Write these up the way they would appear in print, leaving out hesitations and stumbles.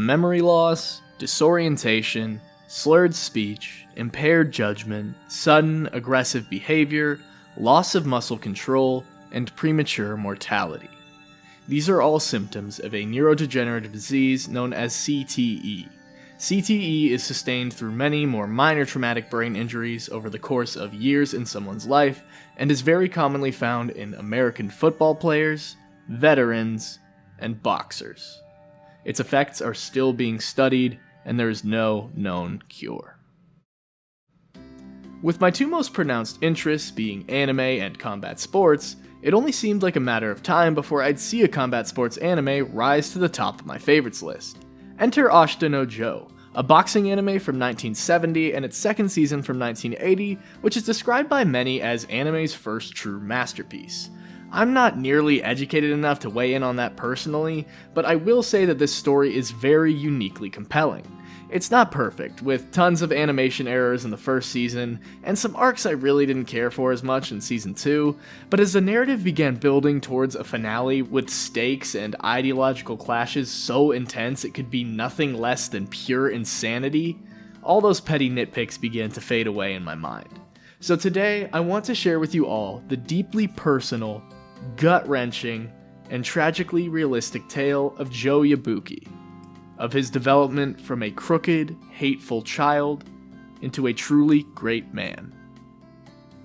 memory loss, disorientation, slurred speech, impaired judgment, sudden aggressive behavior, loss of muscle control, and premature mortality. These are all symptoms of a neurodegenerative disease known as CTE. CTE is sustained through many more minor traumatic brain injuries over the course of years in someone's life, and is very commonly found in American football players, veterans, and boxers. Its effects are still being studied, and there is no known cure. With my two most pronounced interests being anime and combat sports, it only seemed like a matter of time before I'd see a combat sports anime rise to the top of my favorites list. Enter Ashita no Joe, a boxing anime from 1970 and its second season from 1980, which is described by many as anime's first true masterpiece. I'm not nearly educated enough to weigh in on that personally, but I will say that this story is very uniquely compelling. It's not perfect, with tons of animation errors in the first season, and some arcs I really didn't care for as much in season 2, but as the narrative began building towards a finale with stakes and ideological clashes so intense it could be nothing less than pure insanity, all those petty nitpicks began to fade away in my mind. So today, I want to share with you all the deeply personal, gut-wrenching, and tragically realistic tale of Joe Yabuki, of his development from a crooked, hateful child into a truly great man,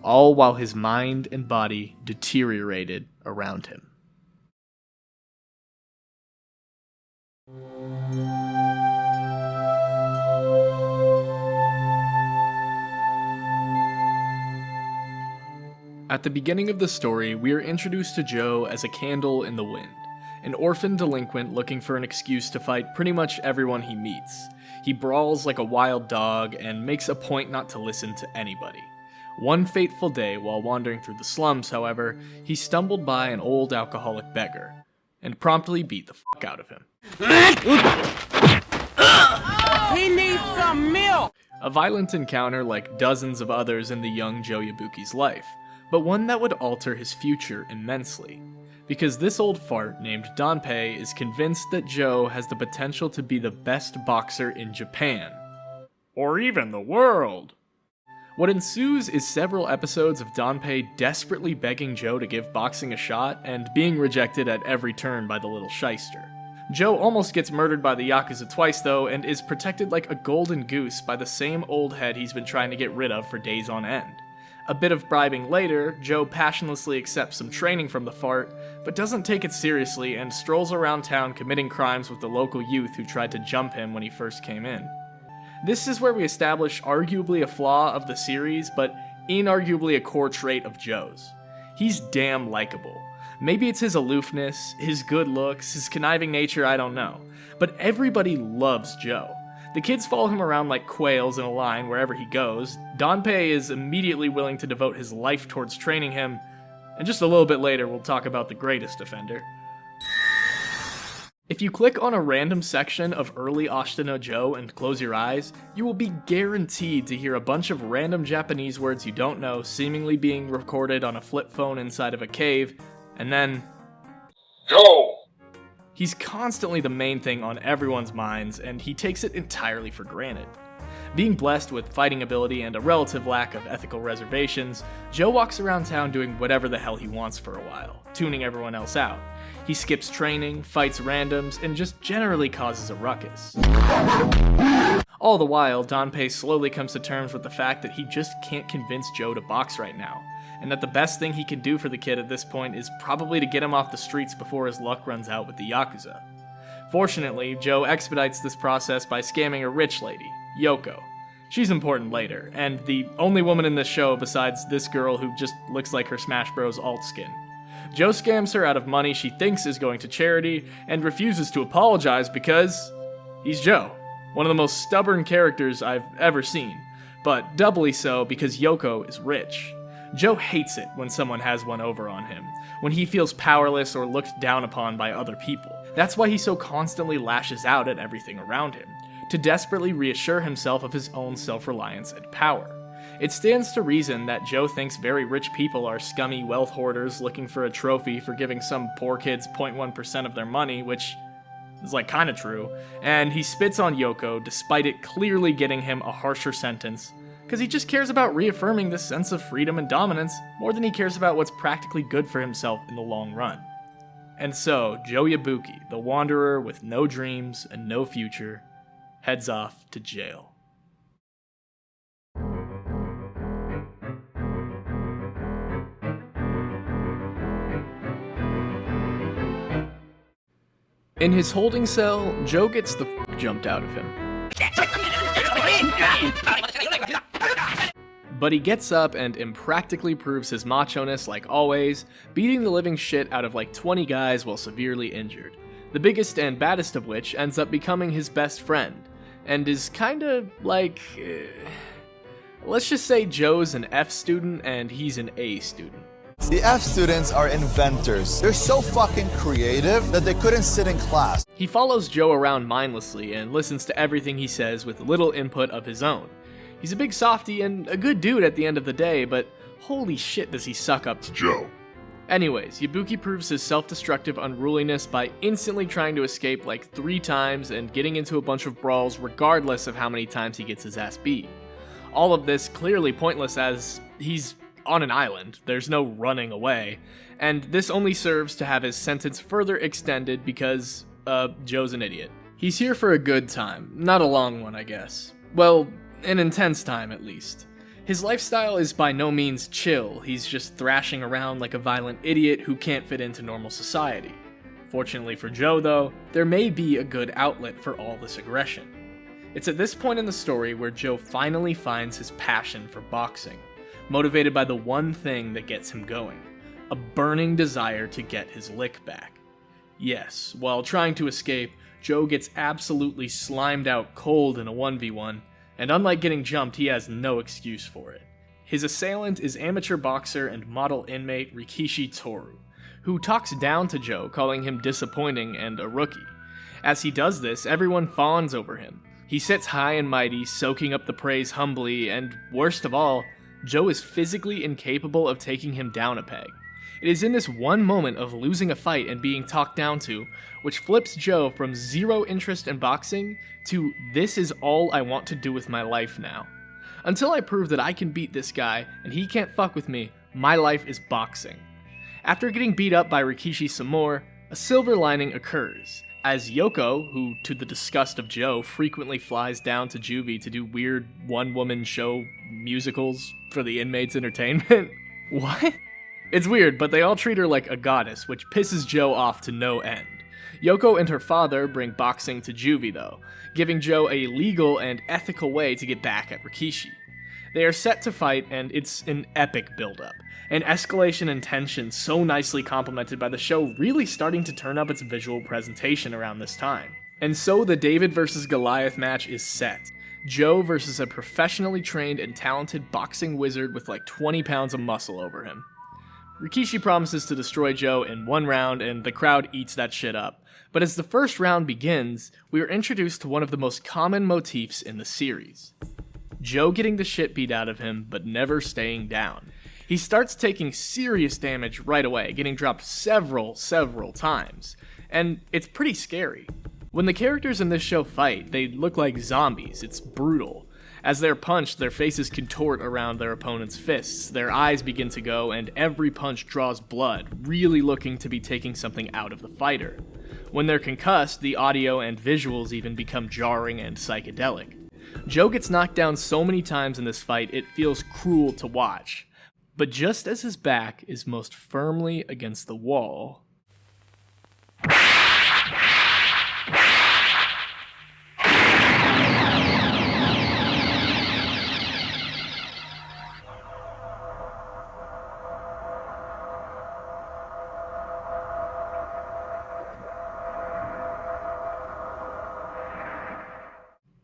all while his mind and body deteriorated around him. At the beginning of the story, we are introduced to Joe as a candle in the wind, an orphan delinquent looking for an excuse to fight pretty much everyone he meets. He brawls like a wild dog and makes a point not to listen to anybody. One fateful day, while wandering through the slums, however, he stumbled by an old alcoholic beggar, and promptly beat the fuck out of him. He needs some milk! A violent encounter like dozens of others in the young Joe Yabuki's life, but one that would alter his future immensely. Because this old fart named Danpei is convinced that Joe has the potential to be the best boxer in Japan. Or even the world! What ensues is several episodes of Danpei desperately begging Joe to give boxing a shot, and being rejected at every turn by the little shyster. Joe almost gets murdered by the Yakuza twice though, and is protected like a golden goose by the same old head he's been trying to get rid of for days on end. A bit of bribing later, Joe passionlessly accepts some training from the fart, but doesn't take it seriously and strolls around town committing crimes with the local youth who tried to jump him when he first came in. This is where we establish arguably a flaw of the series, but inarguably a core trait of Joe's. He's damn likable. Maybe it's his aloofness, his good looks, his conniving nature, I don't know. But everybody loves Joe. The kids follow him around like quails in a line wherever he goes. Danpei is immediately willing to devote his life towards training him, and just a little bit later we'll talk about the greatest offender. If you click on a random section of early Ashita no Joe and close your eyes, you will be guaranteed to hear a bunch of random Japanese words you don't know seemingly being recorded on a flip phone inside of a cave, and then Joe! He's constantly the main thing on everyone's minds, and he takes it entirely for granted. Being blessed with fighting ability and a relative lack of ethical reservations, Joe walks around town doing whatever the hell he wants for a while, tuning everyone else out. He skips training, fights randoms, and just generally causes a ruckus. All the while, Danpei slowly comes to terms with the fact that he just can't convince Joe to box right now, and that the best thing he can do for the kid at this point is probably to get him off the streets before his luck runs out with the Yakuza. Fortunately, Joe expedites this process by scamming a rich lady, Yoko. She's important later, and the only woman in this show besides this girl who just looks like her Smash Bros. Alt skin. Joe scams her out of money she thinks is going to charity, and refuses to apologize because he's Joe, one of the most stubborn characters I've ever seen, but doubly so because Yoko is rich. Joe hates it when someone has one over on him, when he feels powerless or looked down upon by other people. That's why he so constantly lashes out at everything around him, to desperately reassure himself of his own self-reliance and power. It stands to reason that Joe thinks very rich people are scummy wealth hoarders looking for a trophy for giving some poor kids 0.1% of their money, which It's like kinda true. And he spits on Yoko despite it clearly getting him a harsher sentence, because he just cares about reaffirming this sense of freedom and dominance more than he cares about what's practically good for himself in the long run. And so, Joe Yabuki, the wanderer with no dreams and no future, heads off to jail. In his holding cell, Joe gets the jumped out of him. But he gets up and impractically proves his macho-ness like always, beating the living shit out of like 20 guys while severely injured. The biggest and baddest of which ends up becoming his best friend, and is kinda like... let's just say Joe's an F student and he's an A student. The F students are inventors. They're so fucking creative that they couldn't sit in class. He follows Joe around mindlessly and listens to everything he says with little input of his own. He's a big softy and a good dude at the end of the day, but holy shit does he suck up to Joe. Anyways, Yabuki proves his self-destructive unruliness by instantly trying to escape like 3 times and getting into a bunch of brawls regardless of how many times he gets his ass beat. All of this clearly pointless as he's on an island, there's no running away, and this only serves to have his sentence further extended because, Joe's an idiot. He's here for a good time, not a long one, I guess. Well, an intense time at least. His lifestyle is by no means chill, he's just thrashing around like a violent idiot who can't fit into normal society. Fortunately for Joe though, there may be a good outlet for all this aggression. It's at this point in the story where Joe finally finds his passion for boxing, motivated by the one thing that gets him going, a burning desire to get his lick back. Yes, while trying to escape, Joe gets absolutely slimed out cold in a 1v1, and unlike getting jumped, he has no excuse for it. His assailant is amateur boxer and model inmate Rikishi Toru, who talks down to Joe, calling him disappointing and a rookie. As he does this, everyone fawns over him. He sits high and mighty, soaking up the praise humbly, and worst of all, Joe is physically incapable of taking him down a peg. It is in this one moment of losing a fight and being talked down to, which flips Joe from zero interest in boxing to this is all I want to do with my life now. Until I prove that I can beat this guy and he can't fuck with me, my life is boxing. After getting beat up by Rikishi some more, a silver lining occurs, as Yoko, who to the disgust of Joe frequently flies down to juvie to do weird one-woman show musicals for the inmates' entertainment. What? It's weird, but they all treat her like a goddess, which pisses Joe off to no end. Yoko and her father bring boxing to juvie though, giving Joe a legal and ethical way to get back at Rikishi. They are set to fight, and it's an epic build-up, an escalation in tension so nicely complemented by the show really starting to turn up its visual presentation around this time. And so the David vs. Goliath match is set. Joe versus a professionally trained and talented boxing wizard with like 20 pounds of muscle over him. Rikishi promises to destroy Joe in 1 round, and the crowd eats that shit up. But as the first round begins, we are introduced to one of the most common motifs in the series. Joe getting the shit beat out of him, but never staying down. He starts taking serious damage right away, getting dropped several times. And it's pretty scary. When the characters in this show fight, they look like zombies. It's brutal. As they're punched, their faces contort around their opponent's fists, their eyes begin to go, and every punch draws blood, really looking to be taking something out of the fighter. When they're concussed, the audio and visuals even become jarring and psychedelic. Joe gets knocked down so many times in this fight, it feels cruel to watch. But just as his back is most firmly against the wall,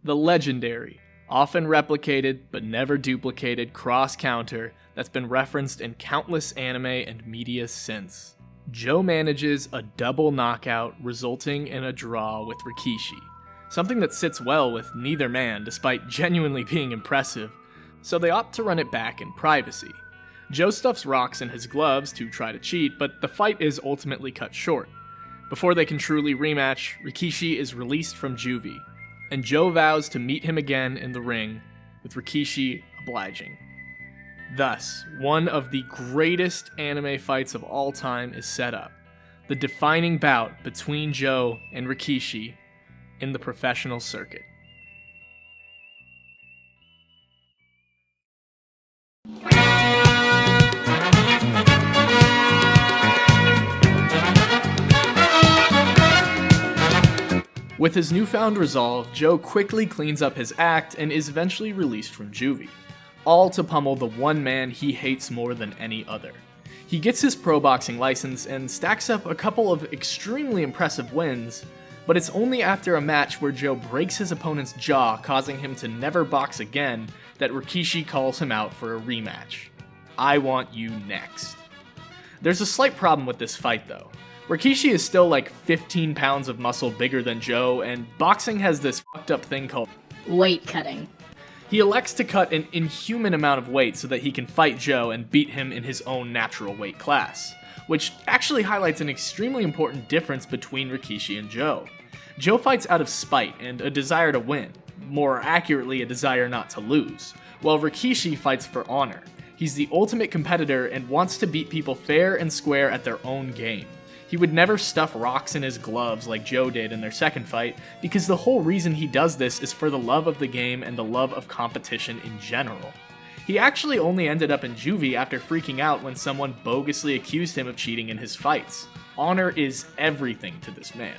the legendary, often replicated but never duplicated cross-counter that's been referenced in countless anime and media since. Joe manages a double knockout resulting in a draw with Rikishi, something that sits well with neither man despite genuinely being impressive, so they opt to run it back in privacy. Joe stuffs rocks in his gloves to try to cheat, but the fight is ultimately cut short. Before they can truly rematch, Rikishi is released from juvie, and Joe vows to meet him again in the ring, with Rikishi obliging. Thus, one of the greatest anime fights of all time is set up, the defining bout between Joe and Rikishi in the professional circuit. With his newfound resolve, Joe quickly cleans up his act and is eventually released from juvie, all to pummel the one man he hates more than any other. He gets his pro boxing license and stacks up a couple of extremely impressive wins, but it's only after a match where Joe breaks his opponent's jaw, causing him to never box again, that Rikishi calls him out for a rematch. I want you next. There's a slight problem with this fight though. Rikishi is still like 15 pounds of muscle bigger than Joe, and boxing has this fucked up thing called weight cutting. He elects to cut an inhuman amount of weight so that he can fight Joe and beat him in his own natural weight class, which actually highlights an extremely important difference between Rikishi and Joe. Joe fights out of spite and a desire to win, more accurately a desire not to lose, while Rikishi fights for honor. He's the ultimate competitor and wants to beat people fair and square at their own game. He would never stuff rocks in his gloves like Joe did in their second fight, because the whole reason he does this is for the love of the game and the love of competition in general. He actually only ended up in juvie after freaking out when someone bogusly accused him of cheating in his fights. Honor is everything to this man.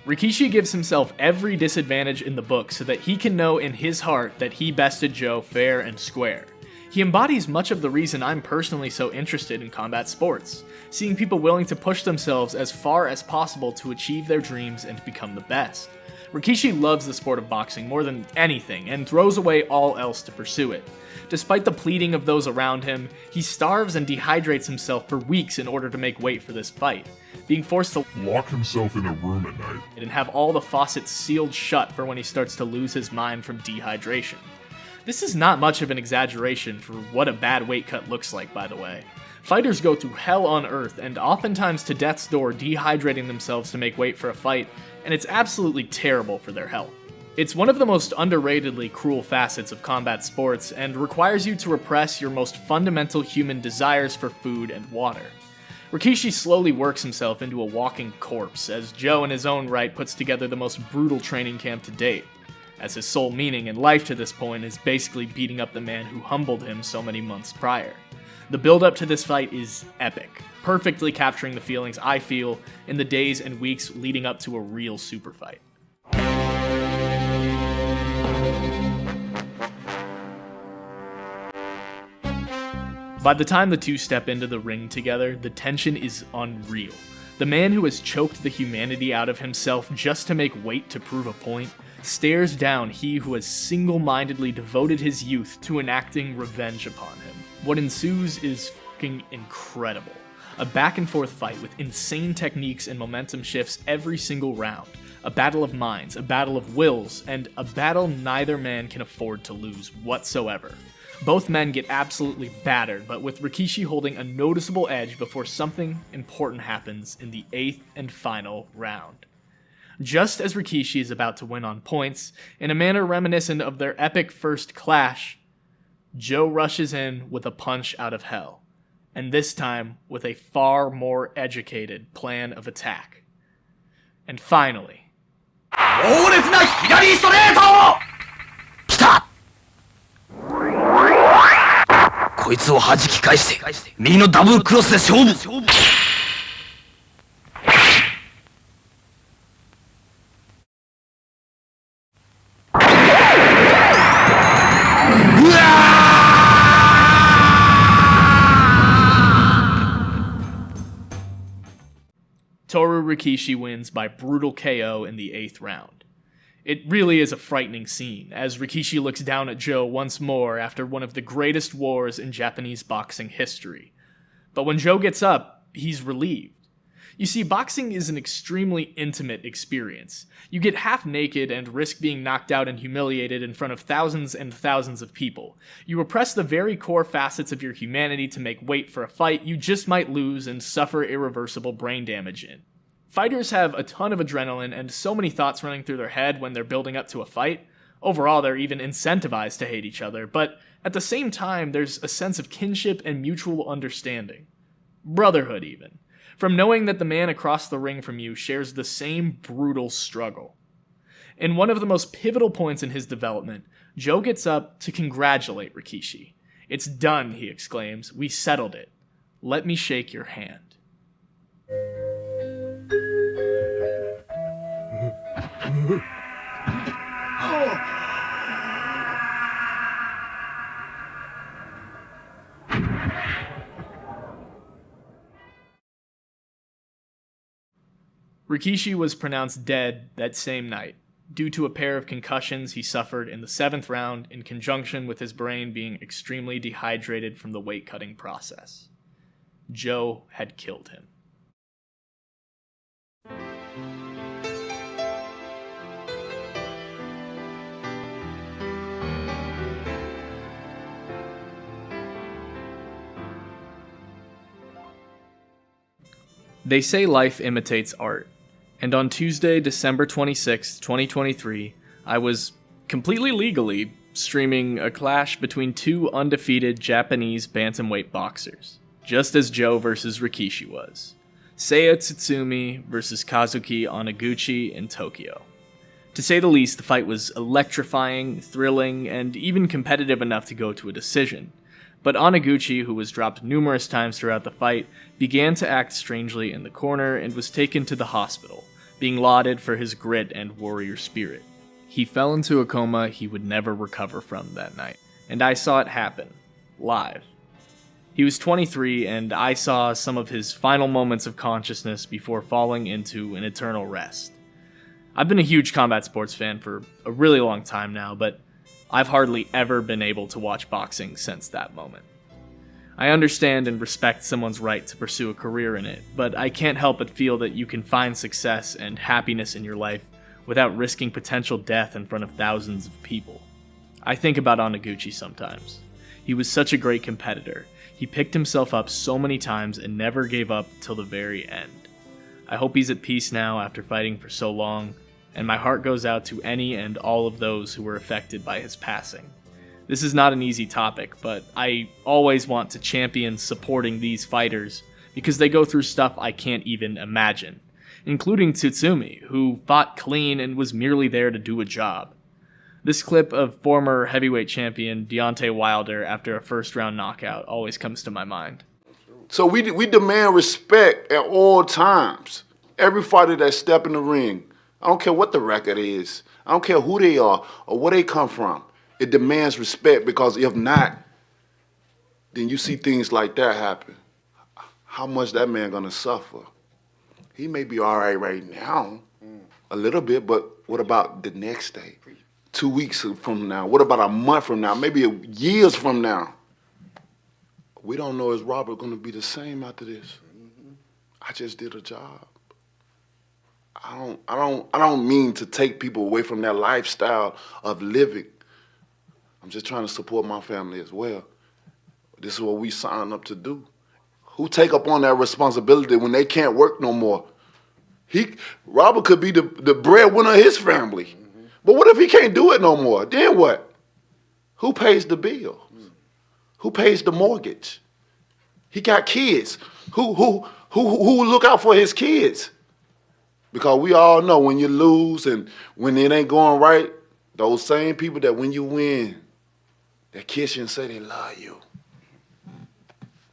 Rikishi gives himself every disadvantage in the book so that he can know in his heart that he bested Joe fair and square. He embodies much of the reason I'm personally so interested in combat sports, seeing people willing to push themselves as far as possible to achieve their dreams and become the best. Rikishi loves the sport of boxing more than anything and throws away all else to pursue it. Despite the pleading of those around him, he starves and dehydrates himself for weeks in order to make weight for this fight, being forced to lock himself in a room at night and have all the faucets sealed shut for when he starts to lose his mind from dehydration. This is not much of an exaggeration for what a bad weight cut looks like, by the way. Fighters go through hell on earth and oftentimes to death's door dehydrating themselves to make weight for a fight, and it's absolutely terrible for their health. It's one of the most underratedly cruel facets of combat sports and requires you to repress your most fundamental human desires for food and water. Rikishi slowly works himself into a walking corpse as Joe in his own right puts together the most brutal training camp to date, as his sole meaning in life to this point is basically beating up the man who humbled him so many months prior. The build-up to this fight is epic, perfectly capturing the feelings I feel in the days and weeks leading up to a real super fight. By the time the two step into the ring together, the tension is unreal. The man who has choked the humanity out of himself just to make weight to prove a point stares down he who has single-mindedly devoted his youth to enacting revenge upon him. What ensues is fucking incredible. A back-and-forth fight with insane techniques and momentum shifts every single round. A battle of minds, a battle of wills, and a battle neither man can afford to lose whatsoever. Both men get absolutely battered, but with Rikishi holding a noticeable edge before something important happens in the 8th and final round. Just as Rikishi is about to win on points, in a manner reminiscent of their epic first clash, Joe rushes in with a punch out of hell, and this time with a far more educated plan of attack. And finally, 猛烈な左ストレート！来た！こいつを弾き返して右のダブルクロスで勝負！Toru Rikishi wins by brutal KO in the 8th round. It really is a frightening scene, as Rikishi looks down at Joe once more after one of the greatest wars in Japanese boxing history. But when Joe gets up, he's relieved. You see, boxing is an extremely intimate experience. You get half naked and risk being knocked out and humiliated in front of thousands and thousands of people. You repress the very core facets of your humanity to make weight for a fight you just might lose and suffer irreversible brain damage in. Fighters have a ton of adrenaline and so many thoughts running through their head when they're building up to a fight. Overall, they're even incentivized to hate each other, but at the same time, there's a sense of kinship and mutual understanding. Brotherhood, even. From knowing that the man across the ring from you shares the same brutal struggle. In one of the most pivotal points in his development, Joe gets up to congratulate Rikishi. "It's done," he exclaims. "We settled it. Let me shake your hand." Rikishi was pronounced dead that same night, due to a pair of concussions he suffered in the 7th round in conjunction with his brain being extremely dehydrated from the weight-cutting process. Joe had killed him. They say life imitates art, and on Tuesday, December 26, 2023, I was completely legally streaming a clash between two undefeated Japanese bantamweight boxers, just as Joe versus Rikishi was. Seiya Tsutsumi versus Kazuki Onoguchi in Tokyo. To say the least, the fight was electrifying, thrilling, and even competitive enough to go to a decision. But Onoguchi, who was dropped numerous times throughout the fight, began to act strangely in the corner and was taken to the hospital, being lauded for his grit and warrior spirit. He fell into a coma he would never recover from that night, and I saw it happen, live. He was 23, and I saw some of his final moments of consciousness before falling into an eternal rest. I've been a huge combat sports fan for a really long time now, but I've hardly ever been able to watch boxing since that moment. I understand and respect someone's right to pursue a career in it, but I can't help but feel that you can find success and happiness in your life without risking potential death in front of thousands of people. I think about Onoguchi sometimes. He was such a great competitor. He picked himself up so many times and never gave up till the very end. I hope he's at peace now after fighting for so long, and my heart goes out to any and all of those who were affected by his passing. This is not an easy topic, but I always want to champion supporting these fighters because they go through stuff I can't even imagine, including Tsutsumi, who fought clean and was merely there to do a job. This clip of former heavyweight champion Deontay Wilder after a first-round knockout always comes to my mind. So we demand respect at all times. Every fighter that step in the ring, I don't care what the record is. I don't care who they are or where they come from. It demands respect because if not, then you see things like that happen. How much that man gonna suffer? He may be all right now, a little bit, but what about the next day? 2 weeks from now? What about a month from now? Maybe years from now? We don't know, is Robert gonna be the same after this? I just did a job. I don't mean to take people away from their lifestyle of living. I'm just trying to support my family as well. This is what we signed up to do. Who take up on that responsibility when they can't work no more? Robert could be the breadwinner of his family. But what if he can't do it no more? Then what? Who pays the bill? Who pays the mortgage? He got kids. Who will look out for his kids? Because we all know when you lose and when it ain't going right, those same people that when you win, they kiss you and say they love you.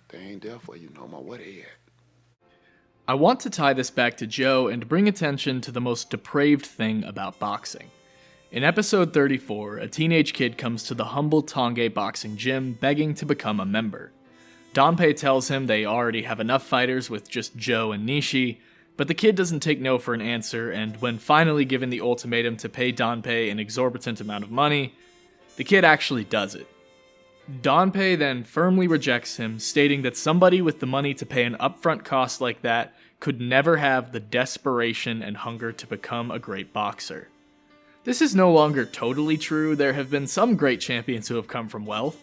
They ain't there for you no more. Where they at? I want to tie this back to Joe and bring attention to the most depraved thing about boxing. In episode 34, a teenage kid comes to the humble Tange boxing gym begging to become a member. Danpei tells him they already have enough fighters with just Joe and Nishi, but the kid doesn't take no for an answer, and when finally given the ultimatum to pay Danpei an exorbitant amount of money, the kid actually does it. Danpei then firmly rejects him, stating that somebody with the money to pay an upfront cost like that could never have the desperation and hunger to become a great boxer. This is no longer totally true. There have been some great champions who have come from wealth.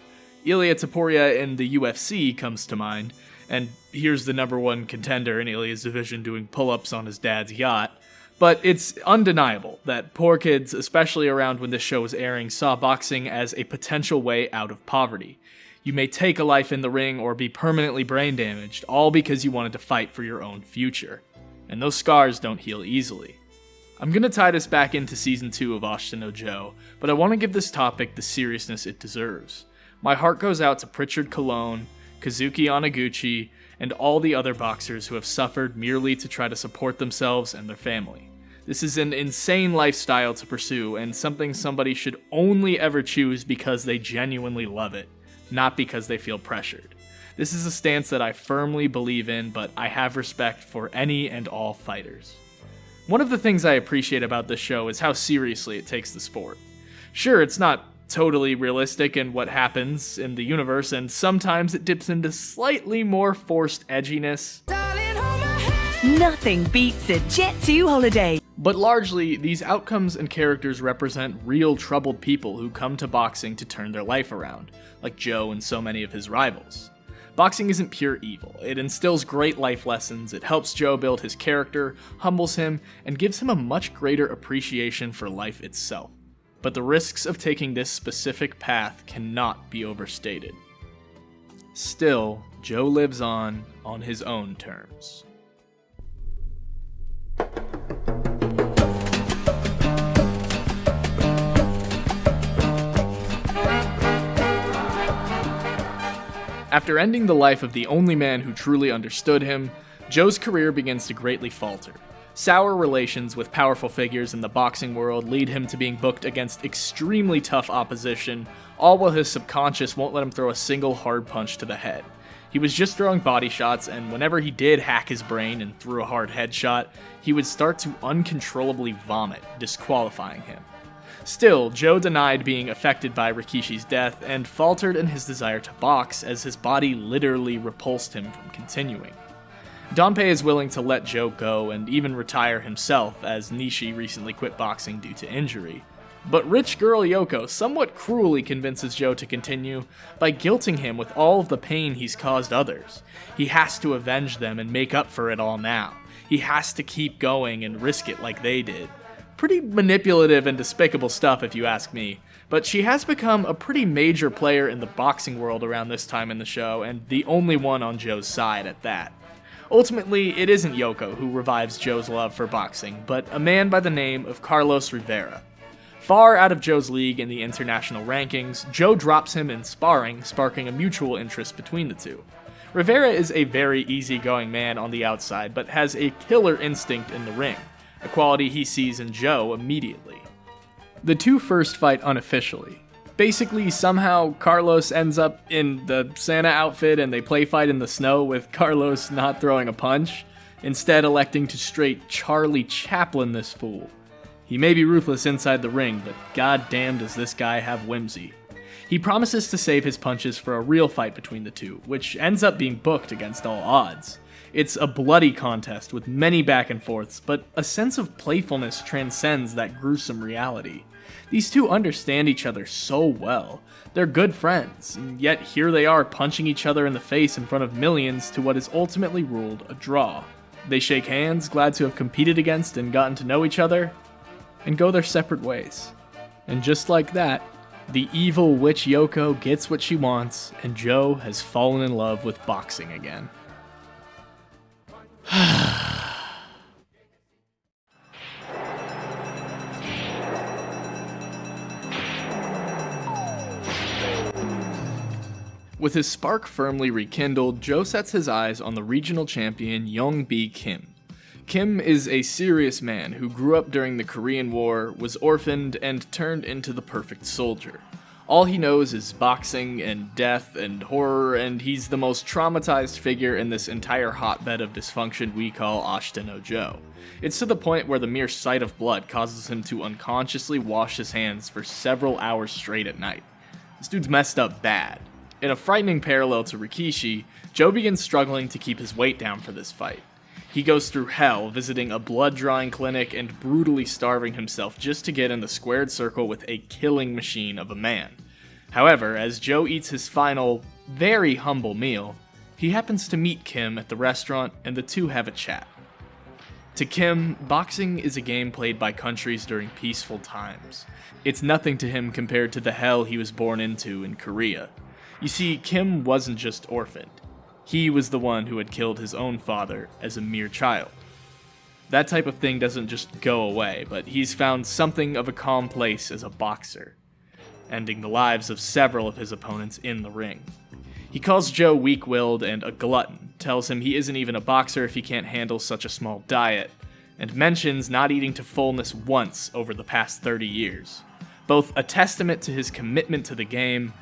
Ilia Topuria in the UFC comes to mind, And here's the number one contender in Ilia's division doing pull-ups on his dad's yacht. But it's undeniable that poor kids, especially around when this show was airing, saw boxing as a potential way out of poverty. You may take a life in the ring or be permanently brain damaged, all because you wanted to fight for your own future. And those scars don't heal easily. I'm gonna tie this back into Season 2 of Ashita no Joe, but I want to give this topic the seriousness it deserves. My heart goes out to Pritchard Colon, Kazuki Anaguchi, and all the other boxers who have suffered merely to try to support themselves and their family. This is an insane lifestyle to pursue, and something somebody should only ever choose because they genuinely love it, not because they feel pressured. This is a stance that I firmly believe in, but I have respect for any and all fighters. One of the things I appreciate about this show is how seriously it takes the sport. Sure, it's not totally realistic in what happens in the universe, and sometimes it dips into slightly more forced edginess. Nothing beats a Jet 2 holiday. But largely, these outcomes and characters represent real troubled people who come to boxing to turn their life around, like Joe and so many of his rivals. Boxing isn't pure evil. It instills great life lessons, it helps Joe build his character, humbles him, and gives him a much greater appreciation for life itself. But the risks of taking this specific path cannot be overstated. Still, Joe lives on his own terms. After ending the life of the only man who truly understood him, Joe's career begins to greatly falter. Sour relations with powerful figures in the boxing world lead him to being booked against extremely tough opposition, all while his subconscious won't let him throw a single hard punch to the head. He was just throwing body shots, and whenever he did hack his brain and threw a hard headshot, he would start to uncontrollably vomit, disqualifying him. Still, Joe denied being affected by Rikishi's death and faltered in his desire to box as his body literally repulsed him from continuing. Danpei is willing to let Joe go and even retire himself as Nishi recently quit boxing due to injury. But rich girl Yoko somewhat cruelly convinces Joe to continue by guilting him with all of the pain he's caused others. He has to avenge them and make up for it all now. He has to keep going and risk it like they did. Pretty manipulative and despicable stuff if you ask me, but she has become a pretty major player in the boxing world around this time in the show, and the only one on Joe's side at that. Ultimately, it isn't Yoko who revives Joe's love for boxing, but a man by the name of Carlos Rivera. Far out of Joe's league in the international rankings, Joe drops him in sparring, sparking a mutual interest between the two. Rivera is a very easygoing man on the outside, but has a killer instinct in the ring, a quality he sees in Joe immediately. The two first fight unofficially. Basically, somehow Carlos ends up in the Santa outfit and they play fight in the snow with Carlos not throwing a punch, instead electing to straight Charlie Chaplin this fool. He may be ruthless inside the ring, but goddamn does this guy have whimsy. He promises to save his punches for a real fight between the two, which ends up being booked against all odds. It's a bloody contest with many back and forths, but a sense of playfulness transcends that gruesome reality. These two understand each other so well. They're good friends, and yet here they are punching each other in the face in front of millions to what is ultimately ruled a draw. They shake hands, glad to have competed against and gotten to know each other, and go their separate ways. And just like that, the evil witch Yoko gets what she wants, and Joe has fallen in love with boxing again. With his spark firmly rekindled, Joe sets his eyes on the regional champion Yongbi Kim. Kim is a serious man who grew up during the Korean War, was orphaned, and turned into the perfect soldier. All he knows is boxing and death and horror, and he's the most traumatized figure in this entire hotbed of dysfunction we call Ashita no Joe. It's to the point where the mere sight of blood causes him to unconsciously wash his hands for several hours straight at night. This dude's messed up bad. In a frightening parallel to Rikishi, Joe begins struggling to keep his weight down for this fight. He goes through hell, visiting a blood-drawing clinic and brutally starving himself just to get in the squared circle with a killing machine of a man. However, as Joe eats his final, very humble meal, He happens to meet Kim at the restaurant, and the two have a chat. To Kim, boxing is a game played by countries during peaceful times. It's nothing to him compared to the hell he was born into in Korea. You see, Kim wasn't just orphaned. He was the one who had killed his own father as a mere child. That type of thing doesn't just go away, but he's found something of a calm place as a boxer, ending the lives of several of his opponents in the ring. He calls Joe weak-willed and a glutton, tells him he isn't even a boxer if he can't handle such a small diet, and mentions not eating to fullness once over the past 30 years. Both a testament to his commitment to the game,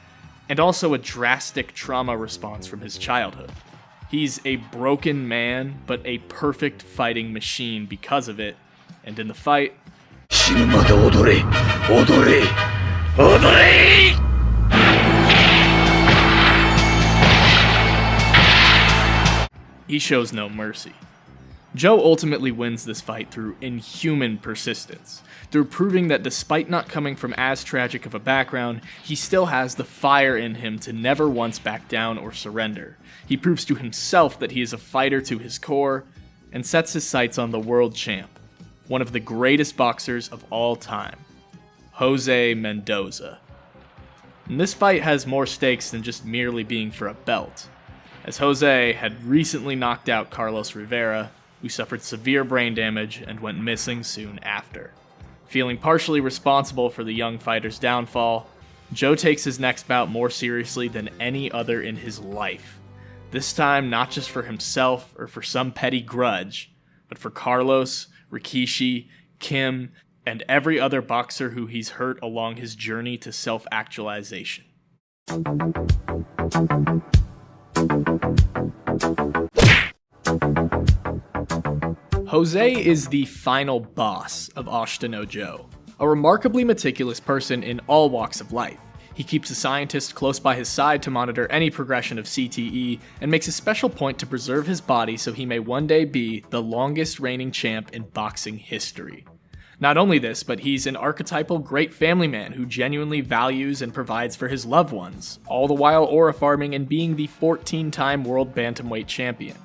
and also a drastic trauma response from his childhood. He's a broken man, but a perfect fighting machine because of it, and in the fight, he shows no mercy. Joe ultimately wins this fight through inhuman persistence, through proving that despite not coming from as tragic of a background, he still has the fire in him to never once back down or surrender. He proves to himself that he is a fighter to his core, and sets his sights on the world champ, one of the greatest boxers of all time, Jose Mendoza. And this fight has more stakes than just merely being for a belt, as Jose had recently knocked out Carlos Rivera, who suffered severe brain damage and went missing soon after. Feeling partially responsible for the young fighter's downfall, Joe takes his next bout more seriously than any other in his life. This time not just for himself or for some petty grudge, but for Carlos, Rikishi, Kim, and every other boxer who he's hurt along his journey to self-actualization. Jose is the final boss of Ashita no Joe, a remarkably meticulous person in all walks of life. He keeps a scientist close by his side to monitor any progression of CTE, and makes a special point to preserve his body so he may one day be the longest reigning champ in boxing history. Not only this, but he's an archetypal great family man who genuinely values and provides for his loved ones, all the while aura farming and being the 14-time world bantamweight champion.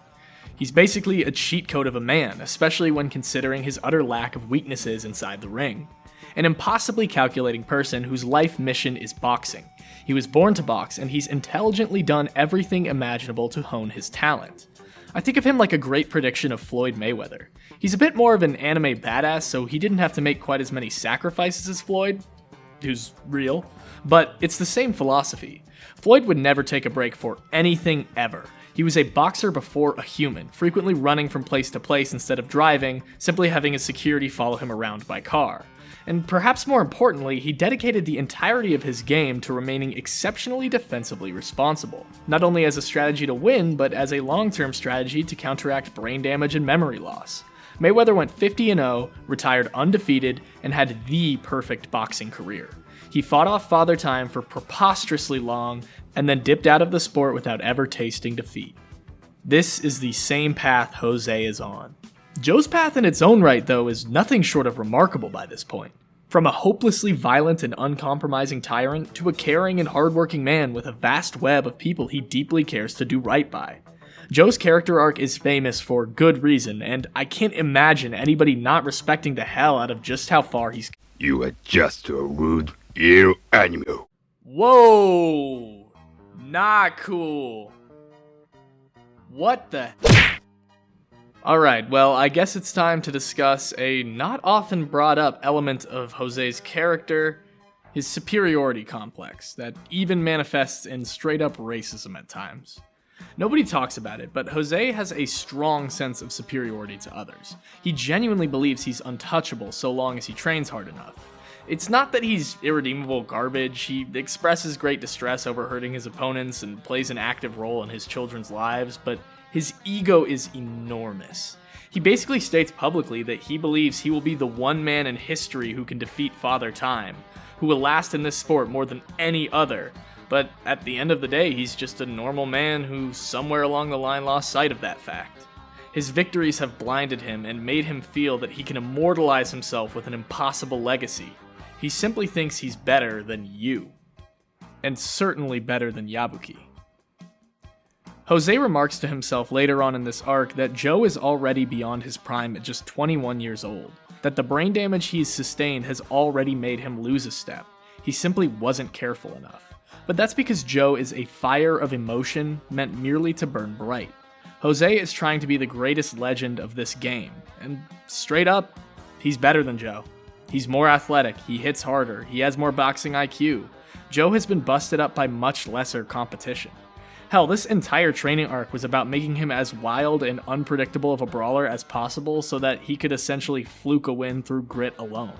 He's basically a cheat code of a man, especially when considering his utter lack of weaknesses inside the ring. An impossibly calculating person whose life mission is boxing. He was born to box, and he's intelligently done everything imaginable to hone his talent. I think of him like a great prediction of Floyd Mayweather. He's a bit more of an anime badass, so he didn't have to make quite as many sacrifices as Floyd, who's real, but it's the same philosophy. Floyd would never take a break for anything ever. He was a boxer before a human, frequently running from place to place instead of driving, simply having his security follow him around by car. And perhaps more importantly, he dedicated the entirety of his game to remaining exceptionally defensively responsible, not only as a strategy to win, but as a long-term strategy to counteract brain damage and memory loss. Mayweather went 50-0, retired undefeated, and had the perfect boxing career. He fought off Father Time for preposterously long, and then dipped out of the sport without ever tasting defeat. This is the same path Jose is on. Joe's path in its own right, though, is nothing short of remarkable by this point. From a hopelessly violent and uncompromising tyrant to a caring and hardworking man with a vast web of people he deeply cares to do right by. Joe's character arc is famous for good reason, and I can't imagine anybody not respecting the hell out of just how far he's. You are just a rude little animal. Whoa! Not cool. What the? Alright, well, I guess it's time to discuss a not often brought up element of Jose's character, his superiority complex, that even manifests in straight up racism at times. Nobody talks about it, but Jose has a strong sense of superiority to others. He genuinely believes he's untouchable so long as he trains hard enough. It's not that he's irredeemable garbage. He expresses great distress over hurting his opponents and plays an active role in his children's lives, but his ego is enormous. He basically states publicly that he believes he will be the one man in history who can defeat Father Time, who will last in this sport more than any other, but at the end of the day, he's just a normal man who somewhere along the line lost sight of that fact. His victories have blinded him and made him feel that he can immortalize himself with an impossible legacy. He simply thinks he's better than you. And certainly better than Yabuki. Jose remarks to himself later on in this arc that Joe is already beyond his prime at just 21 years old, that the brain damage he's sustained has already made him lose a step. He simply wasn't careful enough. But that's because Joe is a fire of emotion meant merely to burn bright. Jose is trying to be the greatest legend of this game, and straight up, he's better than Joe. He's more athletic, he hits harder, he has more boxing IQ. Joe has been busted up by much lesser competition. Hell, this entire training arc was about making him as wild and unpredictable of a brawler as possible so that he could essentially fluke a win through grit alone.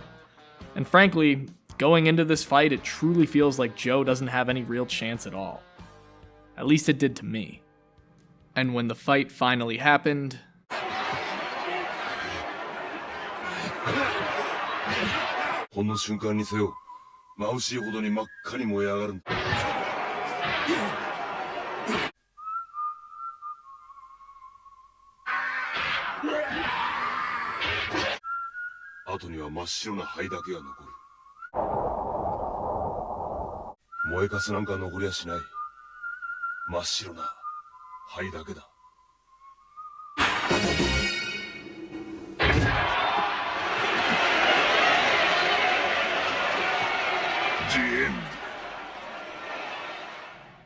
And frankly, going into this fight, it truly feels like Joe doesn't have any real chance at all. At least it did to me. And when the fight finally happened, ほんの瞬間にせよ、眩しいほどに真っ赤に燃え上がる。後には真っ白な灰だけが残る。燃えかすなんか残りゃしない。真っ白な灰だけだ。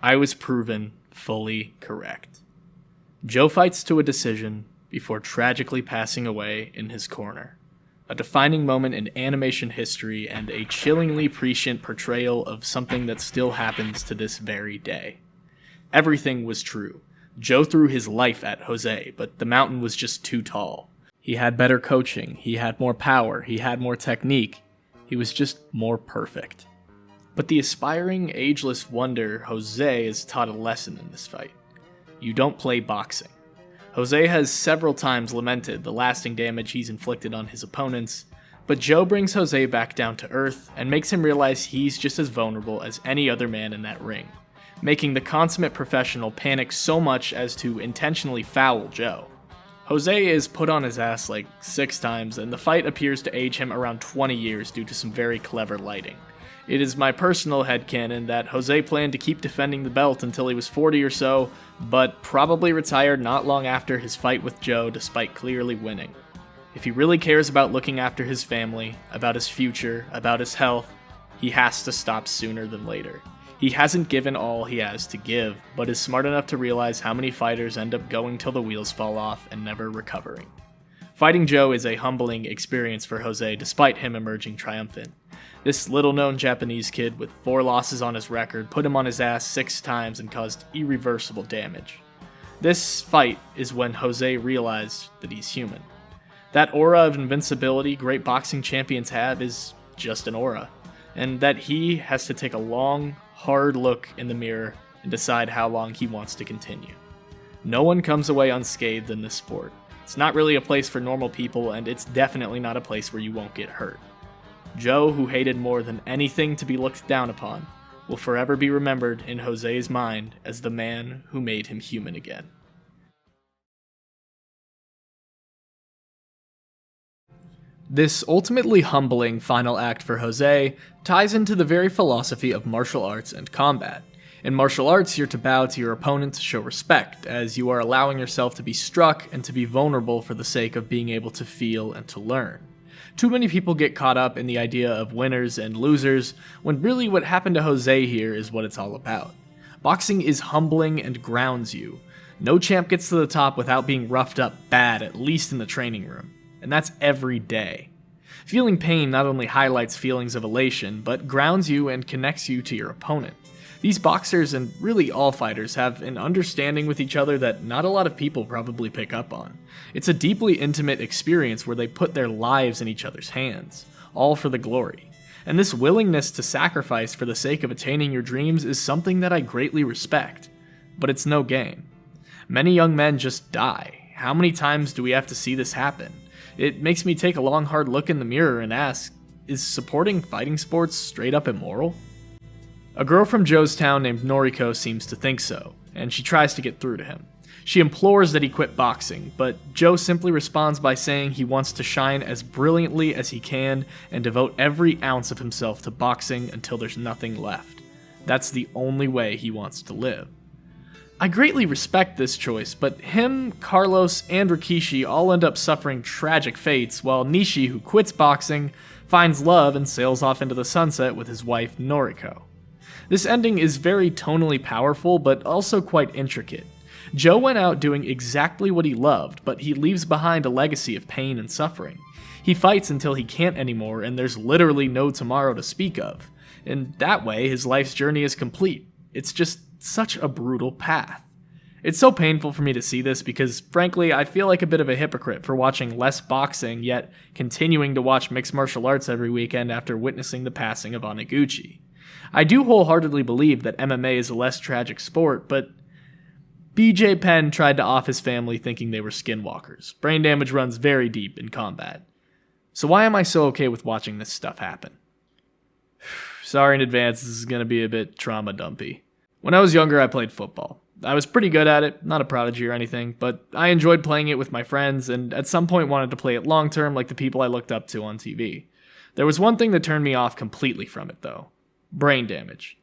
I was proven fully correct. Joe fights to a decision before tragically passing away in his corner. A defining moment in animation history and a chillingly prescient portrayal of something that still happens to this very day. Everything was true. Joe threw his life at Jose, but the mountain was just too tall. He had better coaching, he had more power, he had more technique. He was just more perfect. But the aspiring, ageless wonder Jose is taught a lesson in this fight. You don't play boxing. Jose has several times lamented the lasting damage he's inflicted on his opponents, but Joe brings Jose back down to earth and makes him realize he's just as vulnerable as any other man in that ring, making the consummate professional panic so much as to intentionally foul Joe. Jose is put on his ass like 6 times, and the fight appears to age him around 20 years due to some very clever lighting. It is my personal headcanon that Jose planned to keep defending the belt until he was 40 or so, but probably retired not long after his fight with Joe despite clearly winning. If he really cares about looking after his family, about his future, about his health, he has to stop sooner than later. He hasn't given all he has to give, but is smart enough to realize how many fighters end up going till the wheels fall off and never recovering. Fighting Joe is a humbling experience for Jose despite him emerging triumphant. This little-known Japanese kid with 4 losses on his record put him on his ass 6 times and caused irreversible damage. This fight is when Jose realized that he's human. That aura of invincibility great boxing champions have is just an aura, and that he has to take a long, hard look in the mirror and decide how long he wants to continue. No one comes away unscathed in this sport. It's not really a place for normal people, and it's definitely not a place where you won't get hurt. Joe, who hated more than anything to be looked down upon, will forever be remembered in Jose's mind as the man who made him human again. This ultimately humbling final act for Jose ties into the very philosophy of martial arts and combat. In martial arts, you're to bow to your opponent to show respect, as you are allowing yourself to be struck and to be vulnerable for the sake of being able to feel and to learn. Too many people get caught up in the idea of winners and losers, when really what happened to Jose here is what it's all about. Boxing is humbling and grounds you. No champ gets to the top without being roughed up bad, at least in the training room. And that's every day. Feeling pain not only highlights feelings of elation, but grounds you and connects you to your opponent. These boxers, and really all fighters, have an understanding with each other that not a lot of people probably pick up on. It's a deeply intimate experience where they put their lives in each other's hands, all for the glory. And this willingness to sacrifice for the sake of attaining your dreams is something that I greatly respect. But it's no game. Many young men just die. How many times do we have to see this happen? It makes me take a long hard look in the mirror and ask, is supporting fighting sports straight up immoral? A girl from Joe's town named Noriko seems to think so, and she tries to get through to him. She implores that he quit boxing, but Joe simply responds by saying he wants to shine as brilliantly as he can and devote every ounce of himself to boxing until there's nothing left. That's the only way he wants to live. I greatly respect this choice, but him, Carlos, and Rikishi all end up suffering tragic fates, while Nishi, who quits boxing, finds love and sails off into the sunset with his wife Noriko. This ending is very tonally powerful, but also quite intricate. Joe went out doing exactly what he loved, but he leaves behind a legacy of pain and suffering. He fights until he can't anymore, and there's literally no tomorrow to speak of. In that way, his life's journey is complete. It's just such a brutal path. It's so painful for me to see this because, frankly, I feel like a bit of a hypocrite for watching less boxing, yet continuing to watch mixed martial arts every weekend after witnessing the passing of Oniguchi. I do wholeheartedly believe that MMA is a less tragic sport, but BJ Penn tried to off his family thinking they were skinwalkers. Brain damage runs very deep in combat. So why am I so okay with watching this stuff happen? Sorry in advance, this is going to be a bit trauma dumpy. When I was younger, I played football. I was pretty good at it, not a prodigy or anything, but I enjoyed playing it with my friends and at some point wanted to play it long term like the people I looked up to on TV. There was one thing that turned me off completely from it though. Brain damage.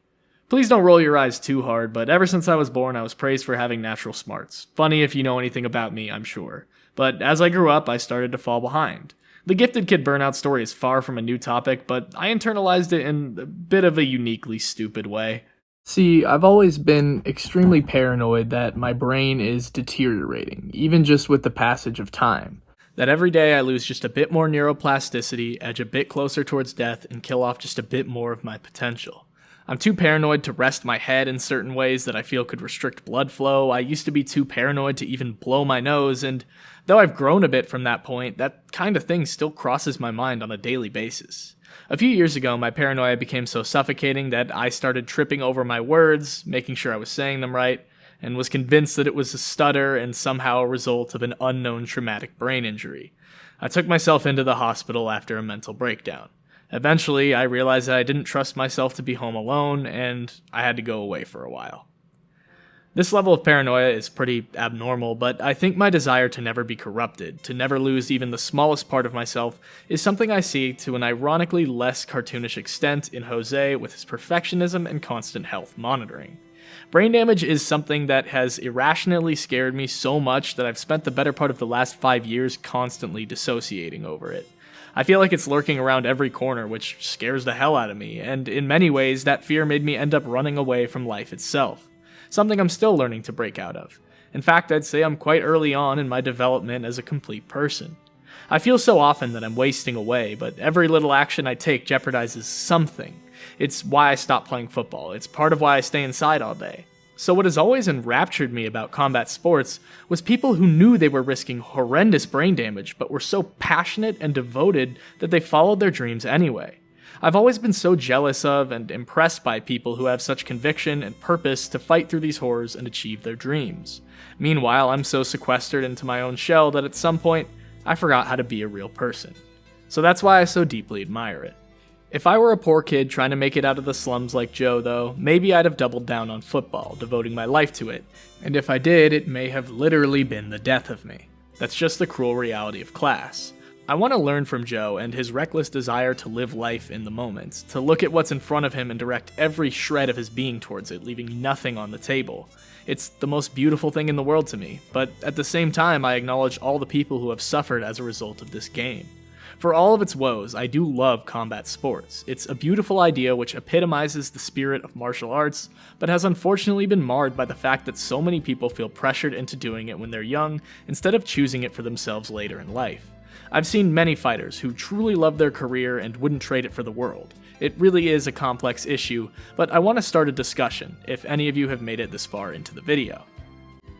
Please don't roll your eyes too hard, but ever since I was born I was praised for having natural smarts. Funny if you know anything about me, I'm sure. But as I grew up, I started to fall behind. The gifted kid burnout story is far from a new topic, but I internalized it in a bit of a uniquely stupid way. See, I've always been extremely paranoid that my brain is deteriorating, even just with the passage of time. That every day I lose just a bit more neuroplasticity, edge a bit closer towards death, and kill off just a bit more of my potential. I'm too paranoid to rest my head in certain ways that I feel could restrict blood flow. I used to be too paranoid to even blow my nose, and though I've grown a bit from that point, that kind of thing still crosses my mind on a daily basis. A few years ago, my paranoia became so suffocating that I started tripping over my words, making sure I was saying them right, and was convinced that it was a stutter and somehow a result of an unknown traumatic brain injury. I took myself into the hospital after a mental breakdown. Eventually, I realized that I didn't trust myself to be home alone, and I had to go away for a while. This level of paranoia is pretty abnormal, but I think my desire to never be corrupted, to never lose even the smallest part of myself, is something I see to an ironically less cartoonish extent in Jose with his perfectionism and constant health monitoring. Brain damage is something that has irrationally scared me so much that I've spent the better part of the last 5 years constantly dissociating over it. I feel like it's lurking around every corner, which scares the hell out of me, and in many ways that fear made me end up running away from life itself. Something I'm still learning to break out of. In fact, I'd say I'm quite early on in my development as a complete person. I feel so often that I'm wasting away, but every little action I take jeopardizes something. It's why I stopped playing football. It's part of why I stay inside all day. So what has always enraptured me about combat sports was people who knew they were risking horrendous brain damage, but were so passionate and devoted that they followed their dreams anyway. I've always been so jealous of and impressed by people who have such conviction and purpose to fight through these horrors and achieve their dreams. Meanwhile, I'm so sequestered into my own shell that at some point, I forgot how to be a real person. So that's why I so deeply admire it. If I were a poor kid trying to make it out of the slums like Joe, though, maybe I'd have doubled down on football, devoting my life to it. And if I did, it may have literally been the death of me. That's just the cruel reality of class. I want to learn from Joe and his reckless desire to live life in the moment, to look at what's in front of him and direct every shred of his being towards it, leaving nothing on the table. It's the most beautiful thing in the world to me, but at the same time I acknowledge all the people who have suffered as a result of this game. For all of its woes, I do love combat sports. It's a beautiful idea which epitomizes the spirit of martial arts, but has unfortunately been marred by the fact that so many people feel pressured into doing it when they're young, instead of choosing it for themselves later in life. I've seen many fighters who truly love their career and wouldn't trade it for the world. It really is a complex issue, but I want to start a discussion, if any of you have made it this far into the video.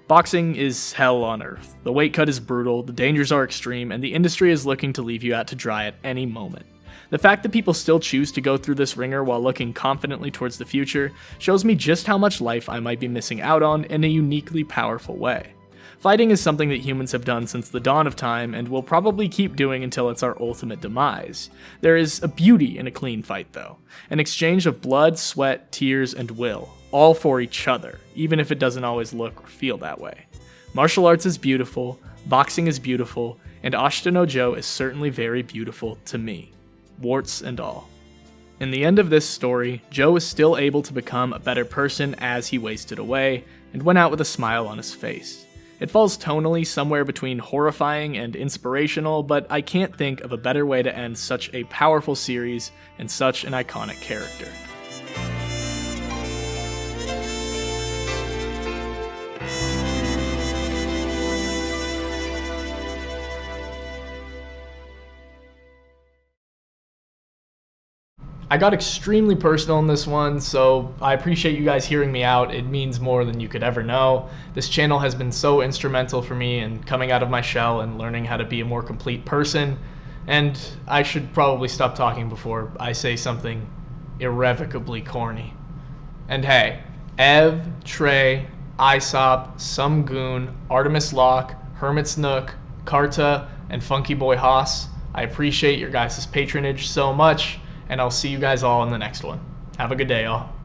Boxing is hell on earth. The weight cut is brutal, the dangers are extreme, and the industry is looking to leave you out to dry at any moment. The fact that people still choose to go through this ringer while looking confidently towards the future shows me just how much life I might be missing out on in a uniquely powerful way. Fighting is something that humans have done since the dawn of time and will probably keep doing until it's our ultimate demise. There is a beauty in a clean fight though, an exchange of blood, sweat, tears, and will, all for each other, even if it doesn't always look or feel that way. Martial arts is beautiful, boxing is beautiful, and Ashita no Joe is certainly very beautiful to me, warts and all. In the end of this story, Joe is still able to become a better person as he wasted away, and went out with a smile on his face. It falls tonally somewhere between horrifying and inspirational, but I can't think of a better way to end such a powerful series and such an iconic character. I got extremely personal in this one, so I appreciate you guys hearing me out. It means more than you could ever know. This channel has been so instrumental for me in coming out of my shell and learning how to be a more complete person. And I should probably stop talking before I say something irrevocably corny. And hey, Ev, Trey, Aesop, Sumgoon, Artemis Locke, Hermit's Nook, Karta, and Funky Boy Haas, I appreciate your guys' patronage so much, and I'll see you guys all in the next one. Have a good day, y'all.